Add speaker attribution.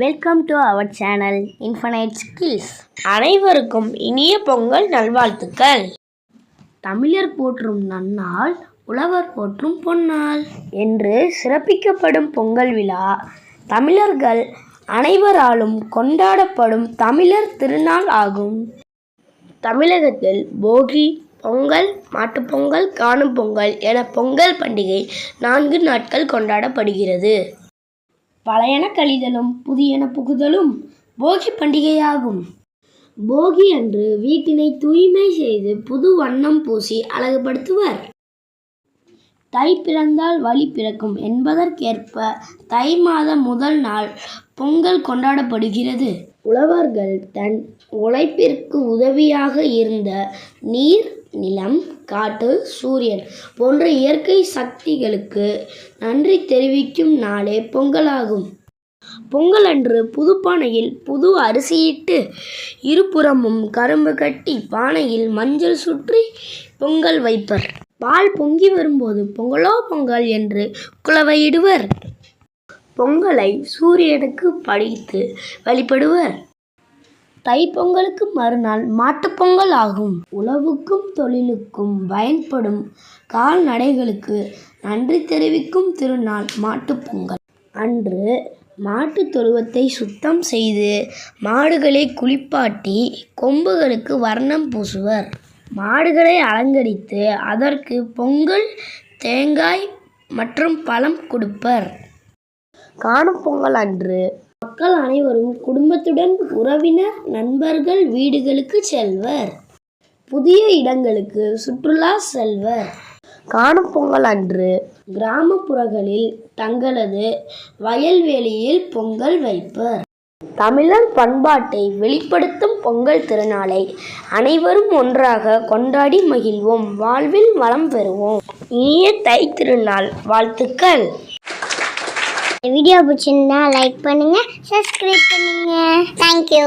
Speaker 1: Welcome to our channel infinite skills.
Speaker 2: அனைவருக்கும் இனிய பொங்கல் நல்வாழ்த்துக்கள்.
Speaker 1: தமிழர் போற்றும் நன்னாள், உழவர் போற்றும் பொன்னாள்
Speaker 2: என்று சிறப்பிக்கப்படும் பொங்கல் விழா தமிழர்கள் அனைவராலும் கொண்டாடப்படும் தமிழர் திருநாள் ஆகும். தமிழகத்தில் போகி, பொங்கல், மாட்டுப்பொங்கல், காணும் பொங்கல் என பொங்கல் பண்டிகை 4 நாட்கள் கொண்டாடப்படுகிறது. பழையன கழிதலும் புதியன புகுதலும் போகி பண்டிகையாகும். போகி அன்று வீட்டினை தூய்மை செய்து புது வண்ணம் பூசி அழகுபடுத்துவர். தை பிறந்தால் வழி பிறக்கும் என்பதற்கேற்ப தை மாத முதல் நாள் பொங்கல் கொண்டாடப்படுகிறது. உழவர்கள் தன் உழைப்பிற்கு உதவியாக இருந்த நீர், நிலம், காற்று, சூரியன் போன்ற இயற்கை சக்திகளுக்கு நன்றி தெரிவிக்கும் நாளே பொங்கலாகும். பொங்கல் அன்று புது பானையில் புது அரிசியிட்டு இருபுறமும் கரும்பு கட்டி பானையில் மஞ்சள் சுற்றி பொங்கல் வைப்பர். பால் பொங்கி வரும்போது பொங்கலோ பொங்கல் என்று குலவையிடுவர். பொங்கலை சூரியனுக்கு படைத்து வழிபடுவர். தைப்பொங்கலுக்கு மறுநாள் மாட்டுப்பொங்கல் ஆகும். உழவுக்கும் தொழிலுக்கும் பயன்படும் கால்நடைகளுக்கு நன்றி தெரிவிக்கும் திருநாள் மாட்டுப்பொங்கல். அன்று மாட்டு தொழுவத்தை சுத்தம் செய்து மாடுகளை குளிப்பாட்டி கொம்புகளுக்கு வர்ணம் பூசுவர். மாடுகளை அலங்கரித்து அதற்கு பொங்கல், தேங்காய் மற்றும் பழம் கொடுப்பர். காணும் பொங்கல் அன்று மக்கள் அனைவரும் குடும்பத்துடன் உறவினர், நண்பர்கள் வீடுகளுக்கு செல்வர். புதிய இடங்களுக்கு சுற்றுலா செல்வர். காணும் பொங்கல் அன்று கிராமப்புறங்களில் தங்களது வயல்வெளியில் பொங்கல் வைப்பர். தமிழர் பண்பாட்டை வெளிப்படுத்தும் பொங்கல் திருநாளை அனைவரும் ஒன்றாக கொண்டாடி மகிழ்வோம். வாழ்வில் வளம் பெறுவோம். இனிய தை திருநாள் வாழ்த்துக்கள்.
Speaker 3: வீடியோ பிடிச்சிருந்தா லைக் பண்ணுங்க, சப்ஸ்கிரைப் பண்ணுங்க. தேங்க்யூ.